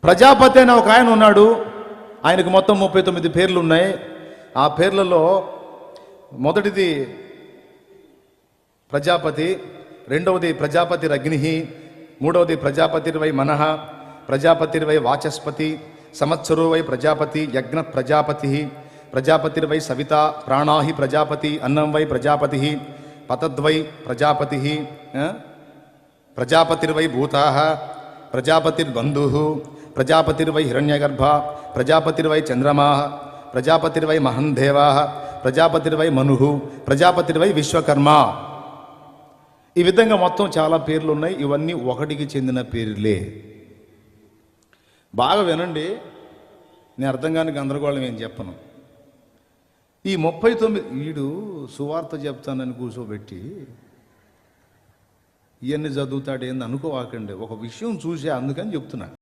ప్రజాపతి అనే ఒక ఆయన ఉన్నాడు. ఆయనకు మొత్తం 39 పేర్లు ఉన్నాయి. ఆ పేర్లలో మొదటిది ప్రజాపతి, రెండవది ప్రజాపతిరగ్ని, మూడవది ప్రజాపతిర్వై మనః, ప్రజాపతిర్వై వాచస్పతి, సంవత్సరో వై ప్రజాపతి, యజ్ఞ ప్రజాపతి, ప్రజాపతిర్వై సవిత, ప్రాణాహి ప్రజాపతి, అన్నం వై ప్రజాపతి, పతద్వై ప్రజాపతి, ప్రజాపతిర్వై భూతాః, ప్రజాపతిర్బంధుః, ప్రజాపతిర్వై హిరణ్యగర్భ, ప్రజాపతిర్వై చంద్రమాః, ప్రజాపతిర్వై మహందేవాః, ప్రజాపతిర్వై మనుః, ప్రజాపతిర్వై విశ్వకర్మ. ఈ విధంగా మొత్తం చాలా పేర్లు ఉన్నాయి. ఇవన్నీ ఒకటికి చెందిన పేర్లే. బాగా వినండి, నేను అర్థం కాని గందరగోళం ఏం చెప్పను. ఈ 39 వీడు సువార్త చెప్తానని కూర్చోబెట్టి ఇవన్నీ చదువుతాడేంది అనుకోవాకండి. ఒక విషయం చూసే అందుకని చెప్తున్నా.